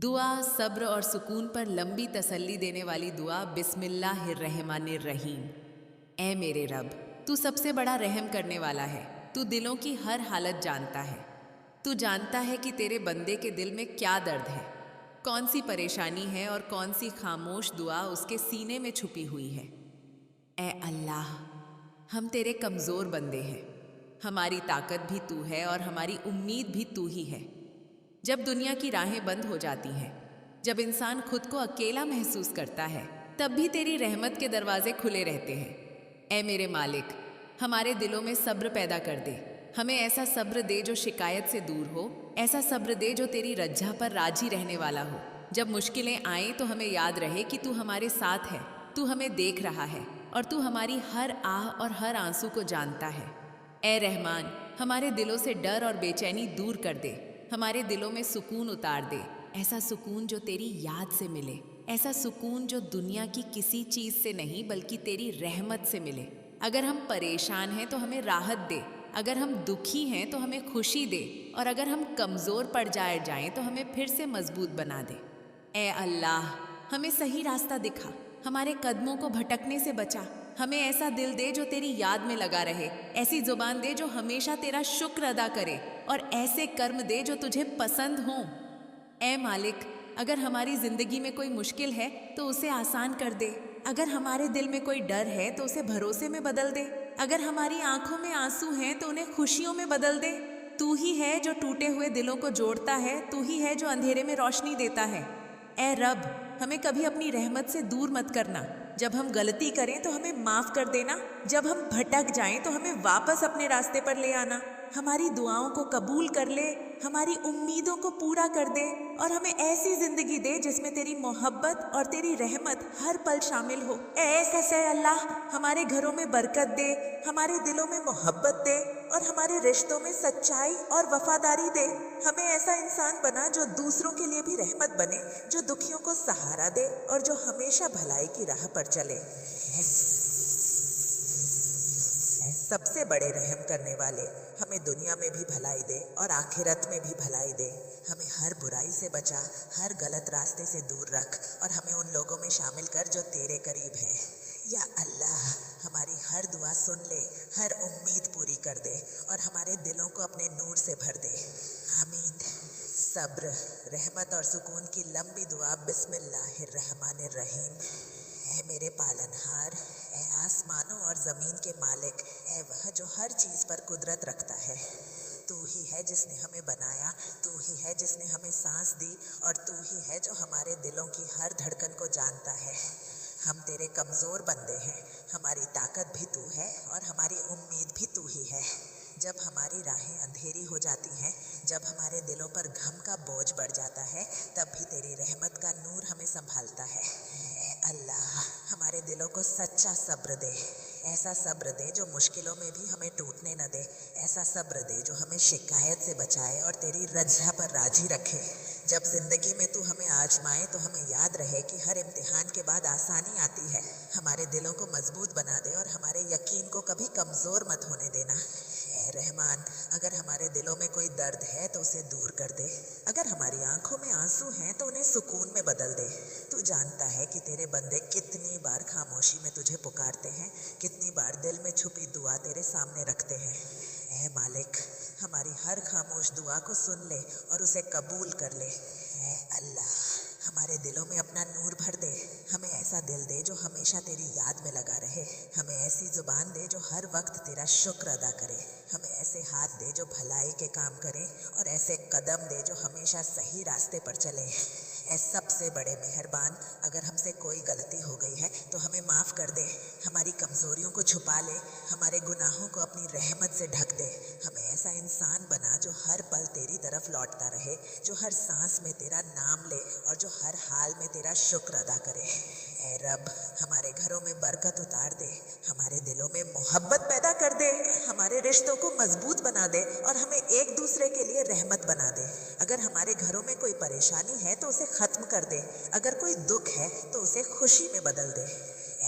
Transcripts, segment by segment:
دعا صبر اور سکون پر لمبی تسلی دینے والی دعا بسم اللہ الرحمن الرحیم۔ اے میرے رب، تو سب سے بڑا رحم کرنے والا ہے۔ تو دلوں کی ہر حالت جانتا ہے۔ تو جانتا ہے کہ تیرے بندے کے دل میں کیا درد ہے، کون سی پریشانی ہے اور کون سی خاموش دعا اس کے سینے میں چھپی ہوئی ہے۔ اے اللہ، ہم تیرے کمزور بندے ہیں، ہماری طاقت بھی تو ہے اور ہماری امید بھی تو ہی ہے۔ جب دنیا کی راہیں بند ہو جاتی ہیں، جب انسان خود کو اکیلا محسوس کرتا ہے، تب بھی تیری رحمت کے دروازے کھلے رہتے ہیں۔ اے میرے مالک، ہمارے دلوں میں صبر پیدا کر دے۔ ہمیں ایسا صبر دے جو شکایت سے دور ہو، ایسا صبر دے جو تیری رجا پر راضی رہنے والا ہو۔ جب مشکلیں آئیں تو ہمیں یاد رہے کہ تو ہمارے ساتھ ہے، تو ہمیں دیکھ رہا ہے اور تو ہماری ہر آہ اور ہر آنسو کو جانتا ہے۔ اے رحمان، ہمارے دلوں سے ڈر اور بے چینی دور کر دے، ہمارے دلوں میں سکون اتار دے، ایسا سکون جو تیری یاد سے ملے، ایسا سکون جو دنیا کی کسی چیز سے نہیں بلکہ تیری رحمت سے ملے۔ اگر ہم پریشان ہیں تو ہمیں راحت دے، اگر ہم دکھی ہیں تو ہمیں خوشی دے، اور اگر ہم کمزور پڑ جائیں تو ہمیں پھر سے مضبوط بنا دے۔ اے اللہ، ہمیں صحیح راستہ دکھا، ہمارے قدموں کو بھٹکنے سے بچا۔ ہمیں ایسا دل دے جو تیری یاد میں لگا رہے، ایسی زبان دے جو ہمیشہ تیرا شکر ادا کرے، اور ایسے کرم دے جو تجھے پسند ہوں۔ اے مالک، اگر ہماری زندگی میں کوئی مشکل ہے تو اسے آسان کر دے، اگر ہمارے دل میں کوئی ڈر ہے تو اسے بھروسے میں بدل دے، اگر ہماری آنکھوں میں آنسو ہیں تو انہیں خوشیوں میں بدل دے۔ تو ہی ہے جو ٹوٹے ہوئے دلوں کو جوڑتا ہے، تو ہی ہے جو اندھیرے میں روشنی دیتا ہے۔ اے رب، ہمیں کبھی اپنی رحمت سے دور مت کرنا۔ جب ہم غلطی کریں تو ہمیں معاف کر دینا، جب ہم بھٹک جائیں تو ہمیں واپس اپنے راستے پر لے آنا۔ ہماری دعاؤں کو قبول کر لے، ہماری امیدوں کو پورا کر دے، اور ہمیں ایسی زندگی دے جس میں تیری محبت اور تیری رحمت ہر پل شامل ہو۔ اے سچے اللہ، ہمارے گھروں میں برکت دے، ہمارے دلوں میں محبت دے، اور ہمارے رشتوں میں سچائی اور وفاداری دے۔ ہمیں ایسا انسان بنا جو دوسروں کے لیے بھی رحمت بنے، جو دکھیوں کو سہارا دے اور جو ہمیشہ بھلائی کی راہ پر چلے۔ سب سے بڑے رحم کرنے والے، ہمیں دنیا میں بھی بھلائی دے اور آخرت میں بھی بھلائی دے۔ ہمیں ہر برائی سے بچا، ہر غلط راستے سے دور رکھ، اور ہمیں ان لوگوں میں شامل کر جو تیرے قریب ہیں۔ یا اللہ، ہماری ہر دعا سن لے، ہر امید پوری کر دے، اور ہمارے دلوں کو اپنے نور سے بھر دے۔ آمین۔ صبر، رحمت اور سکون کی لمبی دعا بسم اللہ الرحمن الرحیم۔ اے میرے پالنہار، اے آسمانوں اور زمین کے مالک، اے وہ جو ہر چیز پر قدرت رکھتا ہے، تو ہی ہے جس نے ہمیں بنایا، تو ہی ہے جس نے ہمیں سانس دی، اور تو ہی ہے جو ہمارے دلوں کی ہر دھڑکن کو جانتا ہے۔ ہم تیرے کمزور بندے ہیں، ہماری طاقت بھی تو ہے اور ہماری امید بھی تو ہی ہے۔ جب ہماری راہیں اندھیری ہو جاتی ہیں، جب ہمارے دلوں پر غم کا بوجھ بڑھ جاتا ہے، تب بھی تیری رحمت کا نور ہمیں سنبھالتا ہے۔ اے اللہ، ہمارے دلوں کو سچا صبر دے، ایسا صبر دے جو مشکلوں میں بھی ہمیں ٹوٹنے نہ دے، ایسا صبر دے جو ہمیں شکایت سے بچائے اور تیری رضا پر راضی رکھے۔ جب زندگی میں تو ہمیں آزمائے تو ہمیں یاد رہے کہ ہر امتحان کے بعد آسانی آتی ہے۔ ہمارے دلوں کو مضبوط بنا دے اور ہمارے یقین کو کبھی کمزور مت ہونے دینا۔ اے رحمان، اگر ہمارے دلوں میں کوئی درد ہے تو اسے دور کر دے، اگر ہماری آنکھوں میں آنسو ہیں تو انہیں سکون میں بدل دے۔ تو جانتا ہے کہ تیرے بندے کتنی بار خاموشی میں تجھے پکارتے ہیں، کتنی بار دل میں چھپی دعا تیرے سامنے رکھتے ہیں۔ اے مالک، ہماری ہر خاموش دعا کو سن لے اور اسے قبول کر لے۔ اے اللہ، ہمارے دلوں میں اپنا نور بھر دے، ہمیں ایسا دل دے جو ہمیشہ تیری یاد میں لگا رہے، ہمیں ایسی زبان دے جو ہر وقت تیرا شکر ادا کرے، ہمیں ایسے ہاتھ دے جو بھلائی کے کام کریں، اور ایسے قدم دے جو ہمیشہ صحیح راستے پر چلے۔ اے سب سے بڑے مہربان، اگر ہم سے کوئی غلطی ہو گئی ہے تو ہمیں معاف کر دے، ہماری کمزوریوں کو چھپا لے، ہمارے گناہوں کو اپنی رحمت سے ڈھک دے۔ ہمیں ایسا انسان بنا جو ہر پل تیری طرف لوٹتا رہے، جو ہر سانس میں تیرا نام لے اور جو ہر حال میں تیرا شکر ادا کرے۔ اے رب، ہمارے گھروں میں برکت اتار دے، ہمارے دلوں میں محبت پیدا کر دے، ہمارے رشتوں کو مضبوط بنا دے، اور ہمیں ایک دوسرے کے لیے رحمت بنا دے۔ اگر ہمارے گھروں میں کوئی پریشانی ہے تو اسے ختم کر دے، اگر کوئی دکھ ہے تو اسے خوشی میں بدل دے۔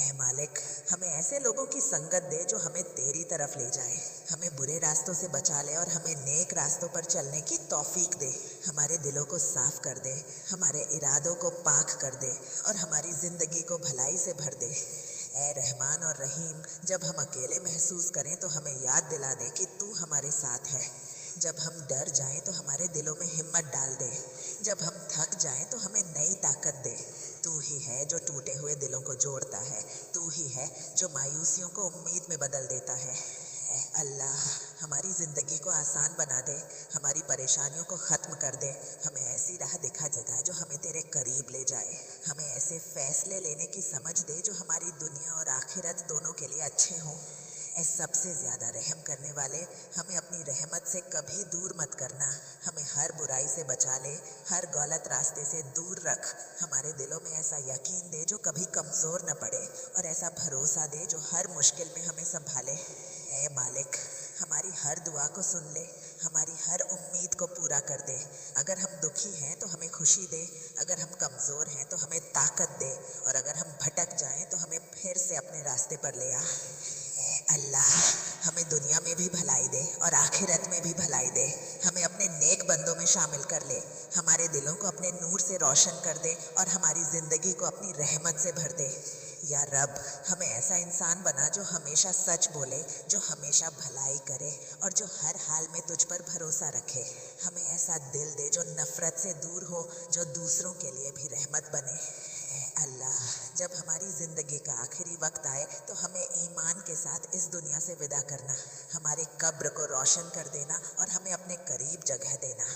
اے मालिक, हमें ऐसे लोगों की संगत दे जो हमें तेरी तरफ ले जाए, हमें बुरे रास्तों से बचा ले और हमें नेक रास्तों पर चलने की तौफीक दे, हमारे दिलों को साफ कर दे, हमारे इरादों को पाक कर दे और हमारी ज़िंदगी को भलाई से भर दे। ए रहमान और रहीम, जब हम अकेले महसूस करें तो हमें याद दिला दे कि तू हमारे साथ है। जब हम डर जाएं तो हमारे दिलों में हिम्मत डाल दे, जब हम थक जाएं तो हमें नई ताकत दे। तू ही है जो टूटे हुए दिलों को जोड़ता है, तू ही है जो मायूसियों को उम्मीद में बदल देता है। ए अल्लाह, हमारी ज़िंदगी को आसान बना दे, हमारी परेशानियों को ख़त्म कर दे, हमें ऐसी राह दिखा जो हमें तेरे करीब ले जाए, हमें ऐसे फ़ैसले लेने की समझ दे जो हमारी दुनिया और आखिरत दोनों के लिए अच्छे हों। ऐ सबसे ज़्यादा रहम करने वाले, हमें अपनी रहमत से कभी दूर मत करना, हमें हर बुराई से बचा ले, हर गलत रास्ते से दूर रख, हमारे दिलों में ऐसा यकीन दे जो कभी कमज़ोर न पड़े और ऐसा भरोसा दे जो हर मुश्किल में हमें संभाले। ऐ मालिक, हमारी हर दुआ को सुन ले, हमारी हर उम्मीद को पूरा कर दे। अगर हम दुखी हैं तो हमें खुशी दे, अगर हम कमज़ोर हैं तो हमें ताकत दे और अगर हम भटक जाएं तो हमें फिर से अपने रास्ते पर ले आ। अल्लाह, हमें दुनिया में भी भलाई दे और आखिरत में भी भलाई दे, हमें अपने नेक बंदों में शामिल कर ले, हमारे दिलों को अपने नूर से रोशन कर दे और हमारी ज़िंदगी को अपनी रहमत से भर दे। या रब, हमें ऐसा इंसान बना जो हमेशा सच बोले, जो हमेशा भलाई करे और जो हर हाल में तुझ पर भरोसा रखे। हमें ऐसा दिल दे जो नफ़रत से दूर हो, जो दूसरों के लिए भी रहमत बने। अल्लाह, जब हमारी ज़िंदगी का आखिरी वक्त आए तो हमें ईमान के साथ इस दुनिया से विदा करना, हमारे कब्र को रोशन कर देना और हमें अपने करीब जगह देना।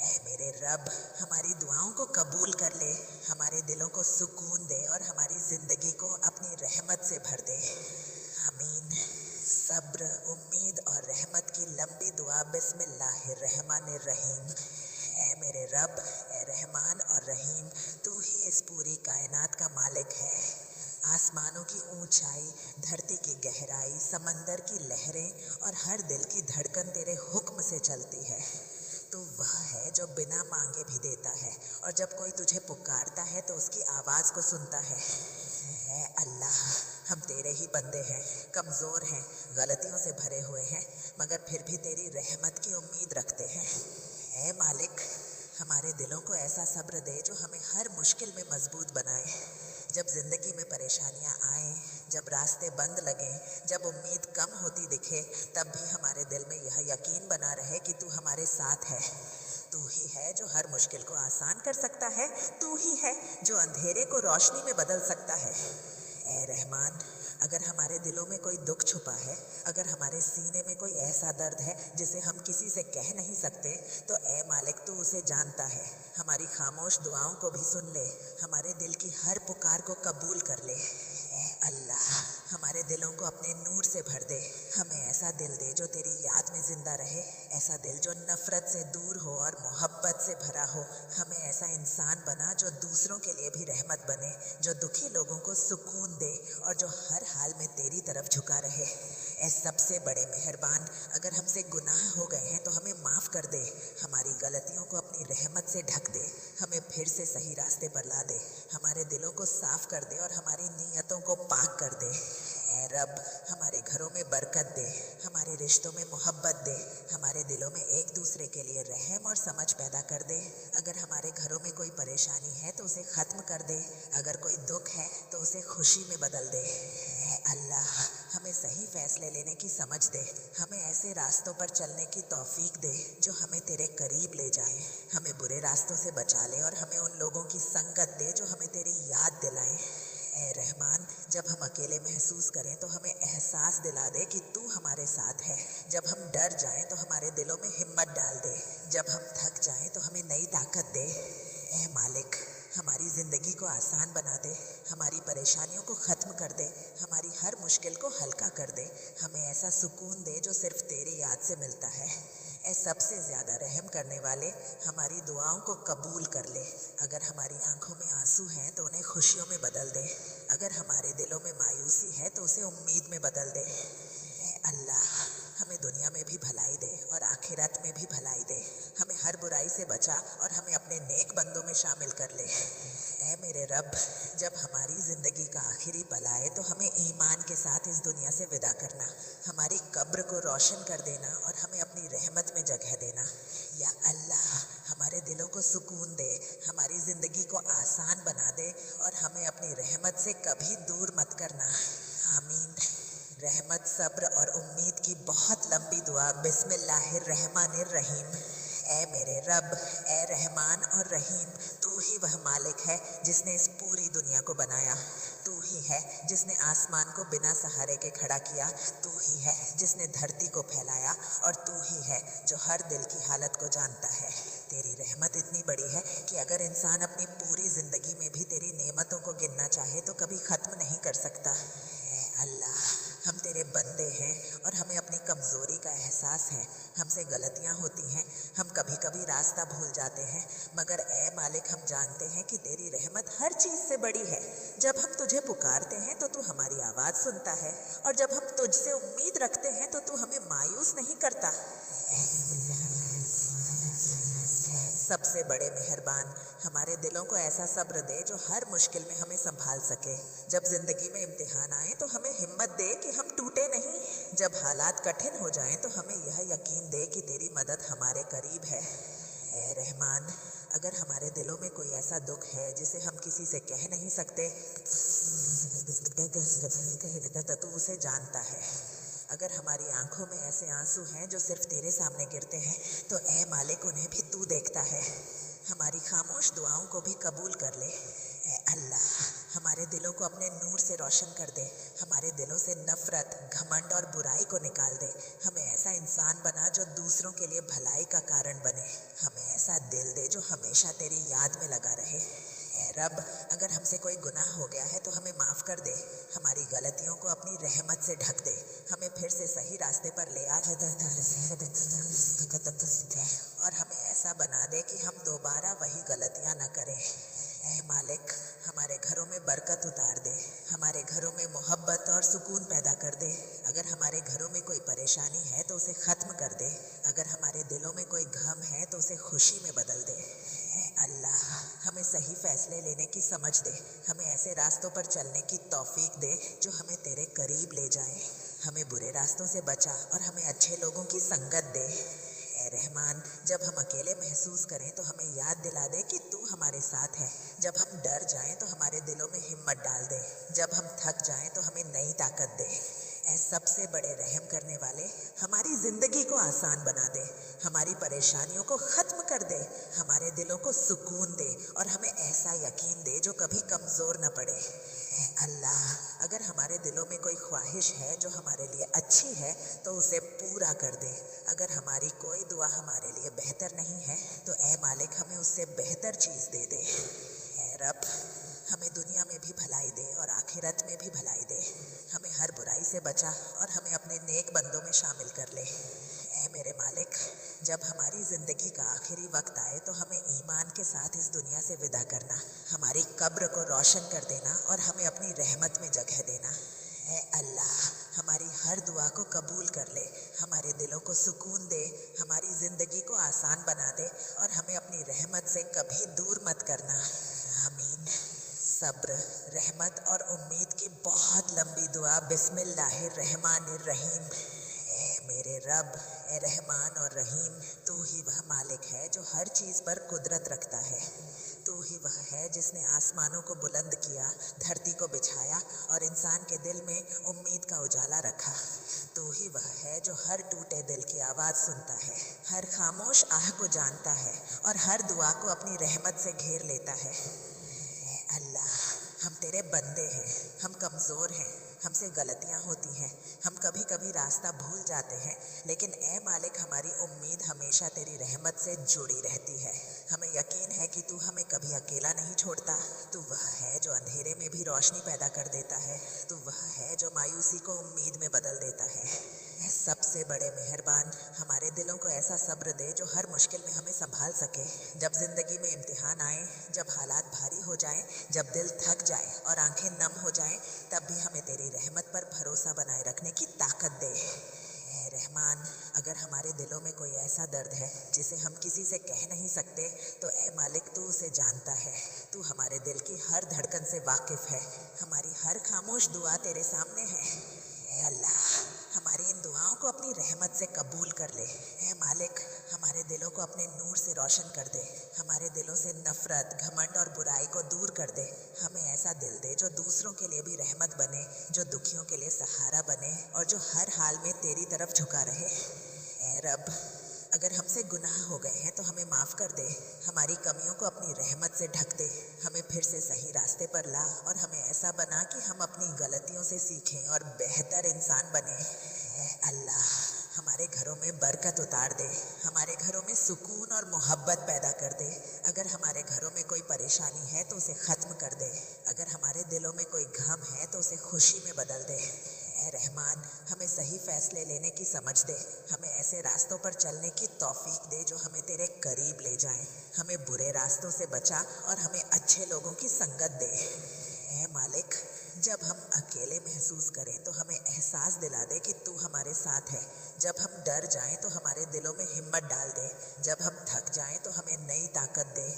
ऐ मेरे रब, हमारी दुआओं को कबूल कर ले, हमारे दिलों को सुकून दे और हमारी ज़िंदगी को अपनी रहमत से भर दे। आमीन। सब्र, उम्मीद और रहमत की लंबी दुआ। बिस्मिल्लाहिर्रहमानिर्रहीम। ऐ मेरे रब, ऐ रहमान और रहीम, तू ही इस पूरी कायनात का मालिक है। आसमानों की ऊंचाई, धरती की गहराई, समंदर की लहरें और हर दिल की धड़कन तेरे हुक्म से चलती है। तू वह है जो बिना मांगे भी देता है और जब कोई तुझे पुकारता है तो उसकी आवाज़ को सुनता है। ऐ अल्लाह, हम तेरे ही बंदे हैं, कमज़ोर हैं, गलतियों से भरे हुए हैं, मगर फिर भी तेरी रहमत की उम्मीद रखते हैं। ऐ मालिक, हमारे दिलों को ऐसा सब्र दे जो हमें हर मुश्किल में मजबूत बनाए। जब ज़िंदगी में परेशानियाँ आएँ, जब रास्ते बंद लगें, जब उम्मीद कम होती दिखे, तब भी हमारे दिल में यह यकीन बना रहे कि तू हमारे साथ है। तू ही है जो हर मुश्किल को आसान कर सकता है, तू ही है जो अंधेरे को रोशनी में बदल सकता है। ऐ रहमान, अगर हमारे दिलों में कोई दुख छुपा है, अगर हमारे सीने में कोई ऐसा दर्द है जिसे हम किसी से कह नहीं सकते, तो ऐ मालिक, तू उसे जानता है। हमारी खामोश दुआओं को भी सुन ले, हमारे दिल की हर पुकार को कबूल कर ले। ऐ अल्लाह, हमारे दिलों को अपने नूर से भर दे, हमें ऐसा दिल दे जो तेरी याद में ज़िंदा रहे, ऐसा दिल जो नफ़रत से दूर हो और मोहब्बत से भरा हो। हमें ऐसा इंसान बना जो दूसरों के लिए भी रहमत बने, जो दुखी लोगों को सुकून दे और जो हर हाल में तेरी तरफ झुका रहे। ऐ सबसे बड़े मेहरबान, अगर हमसे गुनाह हो गए हैं तो हमें माफ़ कर दे, हमारी गलतियों को अपनी रहमत से ढक दे, हमें फिर से सही रास्ते पर ला दे, हमारे दिलों को साफ कर दे और हमारी नीयतों को पाक कर दे। ऐ रब, हमारे घरों में बरकत दे, हमारे रिश्तों में मोहब्बत दे, हमारे दिलों में एक दूसरे के लिए रहम और समझ पैदा कर दे। अगर हमारे घरों में कोई परेशानी है तो उसे ख़त्म कर दे, अगर कोई दुख है तो उसे खुशी में बदल दे। ऐ अल्लाह, हमें सही फ़ैसले लेने की समझ दे, हमें ऐसे रास्तों पर चलने की तौफीक दे जो हमें तेरे करीब ले जाएं, हमें बुरे रास्तों से बचा ले और हमें उन लोगों की संगत दे जो हमें तेरी याद दिलाएं। ऐ रहमान, जब हम अकेले महसूस करें तो हमें एहसास दिला दे कि तू हमारे साथ है। जब हम डर जाएं तो हमारे दिलों में हिम्मत डाल दे, जब हम थक जाएं तो हमें नई ताकत दे। ऐ मालिक, हमारी ज़िंदगी को आसान बना दे, हमारी परेशानियों को ख़त्म कर दे, हमारी हर मुश्किल को हल्का कर दे, हमें ऐसा सुकून दे जो सिर्फ तेरी याद से मिलता है। ऐ सबसे ज़्यादा रहम करने वाले, हमारी दुआओं को कबूल कर ले। अगर हमारी आंखों में आंसू हैं तो उन्हें खुशियों में बदल दे, अगर हमारे दिलों में मायूसी है तो उसे उम्मीद में बदल दे। ऐ अल्लाह, हमें दुनिया में भी भलाई दे और आखिरत में भी भलाई दे, हमें हर बुराई से बचा और हमें अपने नेक बंदों में शामिल कर ले। اے میرے رب، جب ہماری زندگی کا آخری پل آئے تو ہمیں ایمان کے ساتھ اس دنیا سے ودا کرنا، ہماری قبر کو روشن کر دینا اور ہمیں اپنی رحمت میں جگہ دینا۔ یا اللہ، ہمارے دلوں کو سکون دے، ہماری زندگی کو آسان بنا دے اور ہمیں اپنی رحمت سے کبھی دور مت کرنا، آمین۔ رحمت، صبر اور امید کی بہت لمبی دعا۔ بسم اللہ الرحمن الرحیم۔ اے میرے رب، اے رحمان اور رحیم، تو ہی وہ مالک ہے جس نے اس پوری دنیا کو بنایا، تو ہی ہے جس نے آسمان کو بنا سہارے کے کھڑا کیا، تو ہی ہے جس نے دھرتی کو پھیلایا، اور تو ہی ہے جو ہر دل کی حالت کو جانتا ہے۔ تیری رحمت اتنی بڑی ہے کہ اگر انسان اپنی پوری زندگی میں بھی تیری نعمتوں کو گننا چاہے تو کبھی ختم نہیں کر سکتا۔ اے اللہ، ہم تیرے بندے ہیں اور ہمیں اپنی کمزوری کا احساس ہے، ہم سے غلطیاں ہوتی ہیں، ہم کبھی کبھی راستہ بھول جاتے ہیں، مگر اے مالک، ہم جانتے ہیں کہ تیری رحمت ہر چیز سے بڑی ہے۔ جب ہم تجھے پکارتے ہیں تو تو ہماری آواز سنتا ہے، اور جب ہم تجھ سے امید رکھتے ہیں تو تو ہمیں مایوس نہیں کرتا۔ سب سے بڑے مہربان، ہمارے دلوں کو ایسا صبر دے جو ہر مشکل میں ہمیں سنبھال سکے۔ جب زندگی میں امتحان آئے تو ہمیں ہمت دے کہ ہم ٹوٹے نہیں۔ جب حالات کٹھن ہو جائیں تو ہمیں یہ یقین دے کہ تیری مدد ہمارے قریب ہے۔ اے رحمان، اگر ہمارے دلوں میں کوئی ایسا دکھ ہے جسے ہم کسی سے کہہ نہیں سکتے تو اسے جانتا ہے۔ اگر ہماری آنکھوں میں ایسے آنسو ہیں جو صرف تیرے سامنے گرتے ہیں تو اے مالک، انہیں بھی تو دیکھتا ہے۔ ہماری خاموش دعاؤں کو بھی قبول کر لے۔ اے اللہ، ہمارے دلوں کو اپنے نور سے روشن کر دے، ہمارے دلوں سے نفرت، گھمنڈ اور برائی کو نکال دے۔ ہمیں ایسا انسان بنا جو دوسروں کے لیے بھلائی کا کارن بنے، ہمیں ایسا دل دے جو ہمیشہ تیری یاد میں لگا رہے۔ اے رب، اگر ہم سے کوئی گناہ ہو گیا ہے تو ہمیں معاف کر دے، ہماری غلطیوں کو اپنی رحمت سے ڈھک دے، ہمیں پھر سے صحیح راستے پر لے آ اور ہمیں ایسا بنا دے کہ ہم دوبارہ وہی غلطیاں نہ کریں۔ اے مالک، ہمارے گھروں میں برکت اتار دے، ہمارے گھروں میں محبت اور سکون پیدا کر دے۔ اگر ہمارے گھروں میں کوئی پریشانی ہے تو اسے ختم کر دے، اگر ہمارے دلوں میں کوئی غم ہے تو اسے خوشی میں بدل دے۔ اے اللہ، ہمیں صحیح فیصلے لینے کی سمجھ دے، ہمیں ایسے راستوں پر چلنے کی توفیق دے جو ہمیں تیرے قریب لے جائیں۔ ہمیں برے راستوں سے بچا اور ہمیں اچھے لوگوں کی سنگت دے۔ اے رحمان، جب ہم اکیلے محسوس کریں تو ہمیں یاد دلا دے کہ تو ہمارے ساتھ ہے۔ جب ہم ڈر جائیں تو ہمارے دلوں میں ہمت ڈال دے، جب ہم تھک جائیں تو ہمیں نئی طاقت دے۔ اے سب سے بڑے رحم کرنے والے، ہماری زندگی کو آسان بنا دے، ہماری پریشانیوں کو ختم کر دے، ہمارے دلوں کو سکون دے اور ہمیں ایسا یقین دے جو کبھی کمزور نہ پڑے۔ اے اللہ، اگر ہمارے دلوں میں کوئی خواہش ہے جو ہمارے لیے اچھی ہے تو اسے پورا کر دے۔ اگر ہماری کوئی دعا ہمارے لیے بہتر نہیں ہے تو اے مالک، ہمیں اس سے بہتر چیز دے دے۔ اے رب، ہمیں دنیا میں بھی بھلائی دے اور آخرت میں بھی بھلائی دے، ہمیں ہر برائی سے بچا اور ہمیں اپنے نیک بندوں میں شامل کر لے۔ اے میرے مالک، جب ہماری زندگی کا آخری وقت آئے تو ہمیں ایمان کے ساتھ اس دنیا سے ودا کرنا، ہماری قبر کو روشن کر دینا اور ہمیں اپنی رحمت میں جگہ دینا۔ اے اللہ، ہماری ہر دعا کو قبول کر لے، ہمارے دلوں کو سکون دے، ہماری زندگی کو آسان بنا دے اور ہمیں اپنی رحمت سے کبھی دور مت کرنا، آمین۔ صبر، رحمت اور امید کی بہت لمبی دعا۔ بسم اللہ الرحمن الرحیم۔ اے میرے رب، اے رحمان اور رحیم، تو ہی وہ مالک ہے جو ہر چیز پر قدرت رکھتا ہے، تو ہی وہ ہے جس نے آسمانوں کو بلند کیا، دھرتی کو بچھایا اور انسان کے دل میں امید کا اجالا رکھا، تو ہی وہ ہے جو ہر ٹوٹے دل کی آواز سنتا ہے، ہر خاموش آہ کو جانتا ہے اور ہر دعا کو اپنی رحمت سے گھیر لیتا ہے۔ اے اللہ، ہم تیرے بندے ہیں، ہم کمزور ہیں، ہم سے غلطیاں ہوتی ہیں، ہم کبھی کبھی راستہ بھول جاتے ہیں، لیکن اے مالک، ہماری امید ہمیشہ تیری رحمت سے جڑی رہتی ہے۔ ہمیں یقین ہے کہ تو ہمیں کبھی اکیلا نہیں چھوڑتا، تو وہ ہے جو اندھیرے میں بھی روشنی پیدا کر دیتا ہے، تو وہ ہے جو مایوسی کو امید میں بدل دیتا ہے۔ اے سب سے بڑے مہربان، ہمارے دلوں کو ایسا صبر دے جو ہر مشکل میں ہمیں سنبھال سکے۔ جب زندگی میں امتحان آئیں، جب حالات بھاری ہو جائیں، جب دل تھک جائے اور آنکھیں نم ہو جائیں، تب بھی ہمیں تیری رحمت پر بھروسہ بنائے رکھنے کی طاقت دے۔ اے रहमान, अगर हमारे दिलों में कोई ऐसा दर्द है जिसे हम किसी से कह नहीं सकते, तो ए मालिक तू उसे जानता है। तू हमारे दिल की हर धड़कन से वाकिफ है। हमारी हर खामोश दुआ तेरे सामने है। ए अल्लाह, हमारी इन दुआओं को अपनी रहमत से कबूल कर ले। ए मालिक, हमारे दिलों को अपने नूर से रोशन कर दे। हमारे दिलों से नफरत, घमंड और बुराई को दूर कर दे। हमें ऐसा दिल दे जो दूसरों के लिए भी रहमत बने, जो दुखियों के लिए सहारा बने और जो हर हाल में तेरी तरफ झुका रहे। ए रब, अगर हमसे गुनाह हो गए हैं तो हमें माफ़ कर दे। हमारी कमियों को अपनी रहमत से ढक दे। हमें फिर से सही रास्ते पर ला और हमें ऐसा बना कि हम अपनी गलतियों से सीखें और बेहतर इंसान बने। ए अल्लाह, हमारे घरों में बरकत उतार दे। हमारे घरों में सुकून और मोहब्बत पैदा कर दे। अगर हमारे घरों में कोई परेशानी है तो उसे ख़त्म कर दे। अगर हमारे दिलों में कोई गम है तो उसे खुशी में बदल दे। ए रहमान, हमें सही फैसले लेने की समझ दे। हमें ऐसे रास्तों पर चलने की तौफीक दे जो हमें तेरे करीब ले जाएं। हमें बुरे रास्तों से बचा और हमें अच्छे लोगों की संगत दे। ए मालिक, जब हम अकेले महसूस करें तो हमें एहसास दिला दे कि तू हमारे साथ है। जब हम डर जाएं तो हमारे दिलों में हिम्मत डाल दे। जब हम थक जाएं तो हमें नई ताकत दे।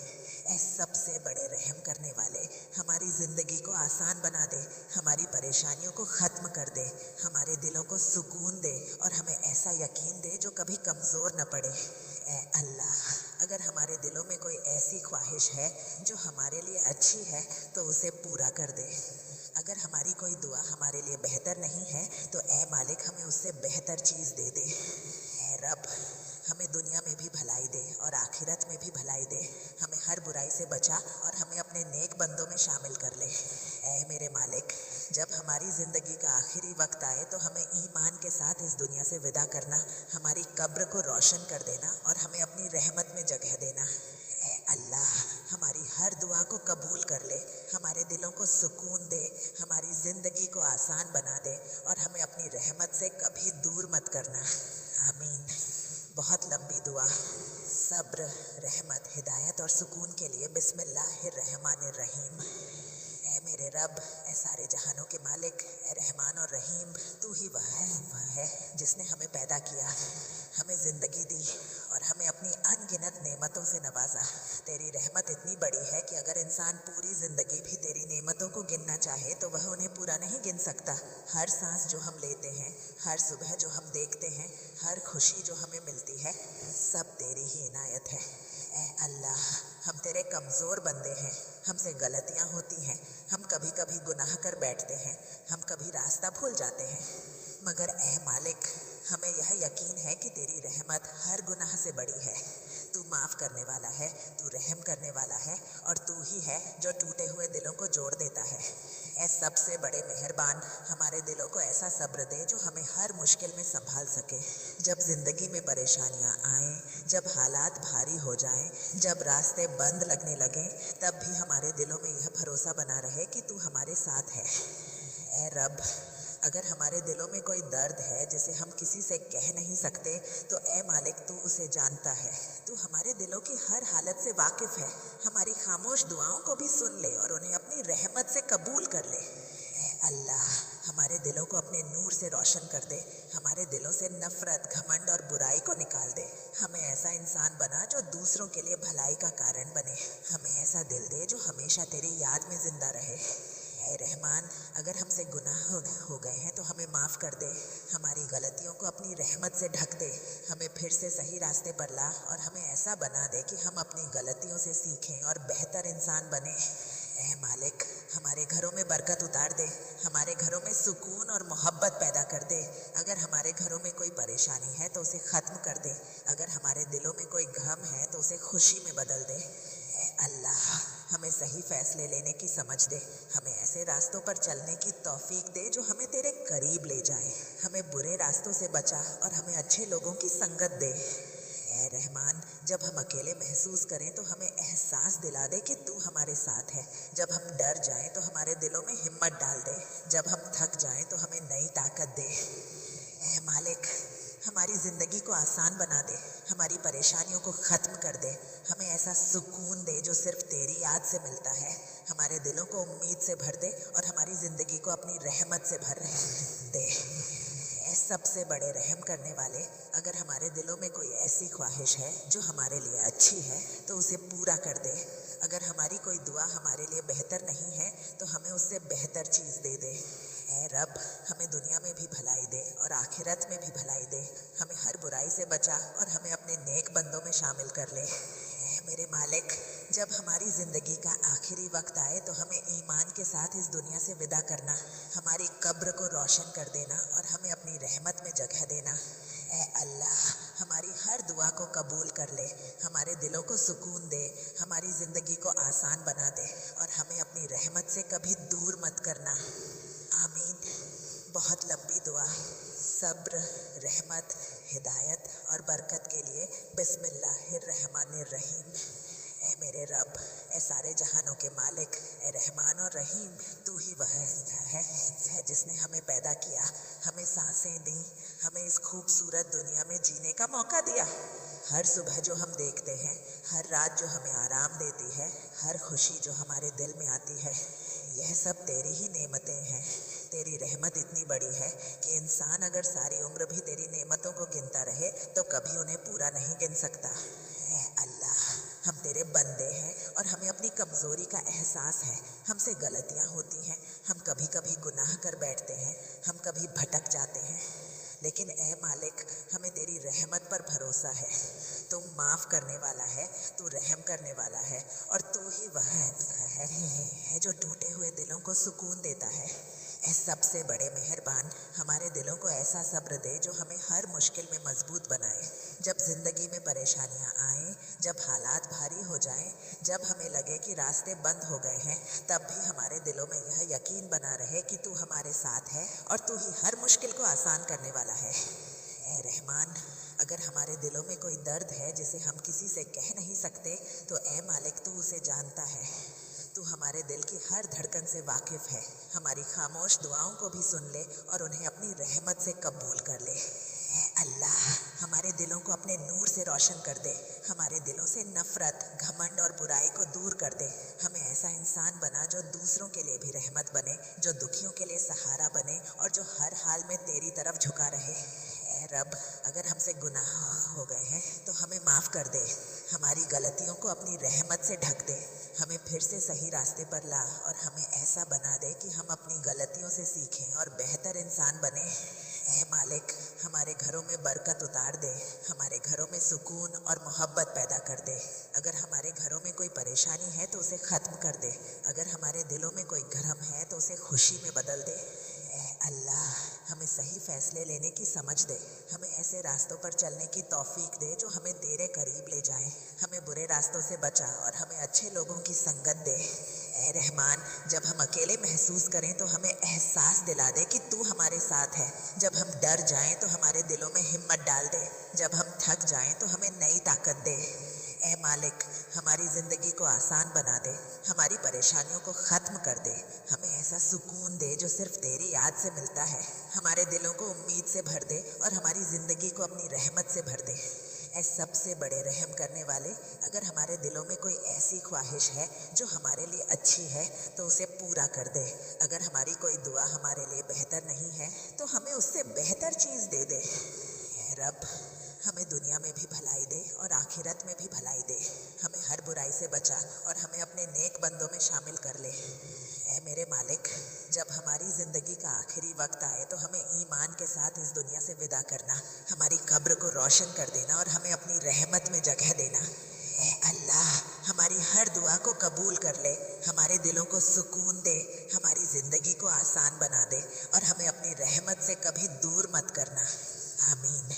ऐ सबसे बड़े रहम करने वाले, हमारी ज़िंदगी को आसान बना दे। हमारी परेशानियों को ख़त्म कर दे। हमारे दिलों को सुकून दे और हमें ऐसा यकीन दे जो कभी कमज़ोर न पड़े। ए अल्लाह, अगर हमारे दिलों में कोई ऐसी ख्वाहिश है जो हमारे लिए अच्छी है तो उसे पूरा कर दे। अगर हमारी कोई दुआ हमारे लिए बेहतर नहीं है तो ए मालिक, हमें उससे बेहतर चीज़ दे दे। ए रब, हमें दुनिया में भी भलाई दे और आखिरत में भी भलाई दे। हमें हर बुराई से बचा और हमें अपने नेक बंदों में शामिल कर ले। ए मेरे मालिक, जब हमारी ज़िंदगी का आखिरी वक्त आए तो हमें ईमान के साथ इस दुनिया से विदा करना, हमारी कब्र को रोशन कर देना और हमें अपनी रहमत में जगह देना। ए अल्लाह, हमारी हर दुआ को कबूल कर ले। हमारे दिलों को सुकून दे। हमारी ज़िंदगी को आसान बना दे और हमें अपनी रहमत से कभी दूर मत करना। आमीन। बहुत लंबी दुआ। सब्र, रहमत, हिदायत और सुकून के लिए बिस्मिल्लाहिर्रहमानिर्रहीम। ए मेरे रब, ए सारे जहानों के मालिक, ए रहमान और रहीम, तू ही वह है जिसने हमें पैदा किया, हमें ज़िंदगी दी और हमें अपनी अनगिनत नेमतों से नवाजा। तेरी रहमत इतनी बड़ी है कि अगर इंसान पूरी ज़िंदगी भी तेरी नेमतों को गिनना चाहे तो वह उन्हें पूरा नहीं गिन सकता। हर सांस जो हम लेते हैं, हर सुबह जो हम देखते हैं, हर खुशी जो हमें मिलती है, सब तेरी ही इनायत है। ए अल्लाह, हम तेरे कमज़ोर बंदे हैं। हमसे गलतियाँ होती हैं। हम कभी कभी गुनाह कर बैठते हैं। हम कभी रास्ता भूल जाते हैं। मगर ए मालिक, हमें यह यकीन है कि तेरी रहमत हर गुनाह से बड़ी है। तू माफ़ करने वाला है, तू रहम करने वाला है और तू ही है जो टूटे हुए दिलों को जोड़ देता है। ए सबसे बड़े मेहरबान, हमारे दिलों को ऐसा सब्र दे जो हमें हर मुश्किल में संभाल सके। जब ज़िंदगी में परेशानियाँ आएँ, जब हालात भारी हो जाएं, जब रास्ते बंद लगने लगें, तब भी हमारे दिलों में यह भरोसा बना रहे कि तू हमारे साथ है। ए रब, अगर हमारे दिलों में कोई दर्द है जिसे हम किसी से कह नहीं सकते, तो ए मालिक, तू उसे जानता है। तू हमारे दिलों की हर हालत से वाकिफ़ है। हमारी खामोश दुआओं को भी सुन ले और उन्हें अपनी रहमत से कबूल कर ले। ए अल्लाह, हमारे दिलों को अपने नूर से रोशन कर दे। हमारे दिलों से नफरत, घमंड और बुराई को निकाल दे। हमें ऐसा इंसान बना जो दूसरों के लिए भलाई का कारण बने। हमें ऐसा दिल दे जो हमेशा तेरी याद में जिंदा रहे। ए रहमान, अगर हमसे गुनाह हो गए हैं तो हमें माफ़ कर दे। हमारी गलतियों को अपनी रहमत से ढक दे। हमें फिर से सही रास्ते पर ला और हमें ऐसा बना दे कि हम अपनी गलतियों से सीखें और बेहतर इंसान बने। ए मालिक, हमारे घरों में बरकत उतार दे। हमारे घरों में सुकून और मोहब्बत पैदा कर दे। अगर हमारे घरों में कोई परेशानी है तो उसे ख़त्म कर दे। अगर हमारे दिलों में कोई गम है तो उसे खुशी में बदल दे। ए अल्लाह, हमें सही फैसले लेने की समझ दे। हमें ऐसे रास्तों पर चलने की तौफीक दे जो हमें तेरे करीब ले जाए। हमें बुरे रास्तों से बचा और हमें अच्छे लोगों की संगत दे। ए रहमान, जब हम अकेले महसूस करें तो हमें एहसास दिला दे कि तू हमारे साथ है। जब हम डर जाएं तो हमारे दिलों में हिम्मत डाल दे। जब हम थक जाएं तो हमें नई ताकत दे। ए मालिक, हमारी ज़िंदगी को आसान बना दे। हमारी परेशानियों को ख़त्म कर दे। हमें ऐसा सुकून दे जो सिर्फ तेरी याद से मिलता है। हमारे दिलों को उम्मीद से भर दे और हमारी ज़िंदगी को अपनी रहमत से भर दे। ए सबसे बड़े रहम करने वाले, अगर हमारे दिलों में कोई ऐसी ख्वाहिश है जो हमारे लिए अच्छी है तो उसे पूरा कर दे। अगर हमारी कोई दुआ हमारे लिए बेहतर नहीं है तो हमें उससे बेहतर चीज़ दे दे। ऐ रब, हमें दुनिया में भी भलाई दे और आखिरत में भी भलाई दे। हमें हर बुराई से बचा और हमें अपने नेक बंदों में शामिल कर ले। ऐ मेरे मालिक, जब हमारी ज़िंदगी का आखिरी वक्त आए तो हमें ईमान के साथ इस दुनिया से विदा करना, हमारी कब्र को रोशन कर देना और हमें अपनी रहमत में जगह देना। ऐ अल्लाह, हमारी हर दुआ को कबूल कर ले, हमारे दिलों को सुकून दे, हमारी ज़िंदगी को आसान बना दे और हमें अपनी रहमत से कभी दूर मत करना। आमीन। बहुत लंबी दुआ। सब्र, रहमत, हिदायत और बरकत के लिए बिस्मिल्लाहिर्रहमानिर्रहीम। ऐ मेरे रब, ऐ सारे जहानों के मालिक, ऐ रहमान और रहीम, तू ही वह है जिसने हमें पैदा किया, हमें सांसें दी, हमें इस खूबसूरत दुनिया में जीने का मौका दिया। हर सुबह जो हम देखते हैं, हर रात जो हमें आराम देती है, हर खुशी जो हमारे दिल में आती है, यह सब तेरी ही नेमतें हैं। तेरी रहमत इतनी बड़ी है कि इंसान अगर सारी उम्र भी तेरी नेमतों को गिनता रहे तो कभी उन्हें पूरा नहीं गिन सकता। ऐ अल्लाह, हम तेरे बंदे हैं और हमें अपनी कमज़ोरी का एहसास है। हमसे गलतियाँ होती हैं, हम कभी कभी गुनाह कर बैठते हैं, हम कभी भटक जाते हैं, लेकिन ऐ मालिक, हमें तेरी रहमत पर भरोसा है। तू माफ़ करने वाला है, तू रहम करने वाला है और तू ही वह है जो टूटे हुए दिलों को सुकून देता है। ऐ सबसे बड़े मेहरबान, हमारे दिलों को ऐसा सब्र दे जो हमें हर मुश्किल में मजबूत बनाए। जब ज़िंदगी में परेशानियाँ आएँ, जब हालात भारी हो जाएं, जब हमें लगे कि रास्ते बंद हो गए हैं, तब भी हमारे दिलों में यह यकीन बना रहे कि तू हमारे साथ है और तू ही हर मुश्किल को आसान करने वाला है। ऐ रहमान, अगर हमारे दिलों में कोई दर्द है जिसे हम किसी से कह नहीं सकते तो ऐ मालिक, तू उसे जानता है। तू हमारे दिल की हर धड़कन से वाकिफ़ है। हमारी खामोश दुआओं को भी सुन ले और उन्हें अपनी रहमत से कबूल कर ले। ऐ अल्लाह, हमारे दिलों को अपने नूर से रोशन कर दे। हमारे दिलों से नफ़रत, घमंड और बुराई को दूर कर दे। हमें ऐसा इंसान बना जो दूसरों के लिए भी रहमत बने, जो दुखियों के लिए सहारा बने और जो हर हाल में तेरी तरफ झुका रहे। ऐ रब, अगर हमसे गुनाह हो गए हैं तो हमें माफ़ कर दे। हमारी गलतियों को अपनी रहमत से ढक दे। हमें फिर से सही रास्ते पर ला और हमें ऐसा बना दे कि हम अपनी गलतियों से सीखें और बेहतर इंसान बने। ऐ मालिक, हमारे घरों में बरकत उतार दे, हमारे घरों में सुकून और मोहब्बत पैदा कर दे। अगर हमारे घरों में कोई परेशानी है तो उसे ख़त्म कर दे। अगर हमारे दिलों में कोई गम है तो उसे खुशी में बदल दे। ऐ अल्लाह, हमें सही फ़ैसले लेने की समझ दे। हमें ऐसे रास्तों पर चलने की तौफीक दे जो हमें तेरे करीब ले जाएं। हमें बुरे रास्तों से बचा और हमें अच्छे लोगों की संगत दे। ऐ रहमान, जब हम अकेले महसूस करें तो हमें एहसास दिला दे कि तू हमारे साथ है। जब हम डर जाएं तो हमारे दिलों में हिम्मत डाल दे। जब हम थक जाएं तो हमें नई ताकत दे। ऐ मालिक, हमारी ज़िंदगी को आसान बना दे, हमारी परेशानियों को ख़त्म कर दे। हमें ऐसा सुकून दे जो सिर्फ तेरी याद से मिलता है। हमारे दिलों को उम्मीद से भर दे और हमारी ज़िंदगी को अपनी रहमत से भर दे। ऐ सबसे बड़े रहम करने वाले, अगर हमारे दिलों में कोई ऐसी ख्वाहिश है जो हमारे लिए अच्छी है तो उसे पूरा कर दे। अगर हमारी कोई दुआ हमारे लिए बेहतर नहीं है तो हमें उससे बेहतर चीज़ दे दे। ऐ रब, हमें दुनिया में भी भलाई दे और आखिरत में भी भलाई दे। हमें हर बुराई से बचा और हमें अपने नेक बंदों में शामिल कर ले। ऐ मेरे मालिक, जब हमारी ज़िंदगी का आखिरी वक्त आए तो हमें ईमान के साथ इस दुनिया से विदा करना, हमारी कब्र को रोशन कर देना और हमें अपनी रहमत में जगह देना। ऐ अल्लाह, हमारी हर दुआ को कबूल कर ले, हमारे दिलों को सुकून दे, हमारी ज़िंदगी को आसान बना दे और हमें अपनी रहमत से कभी दूर मत करना। आमीन।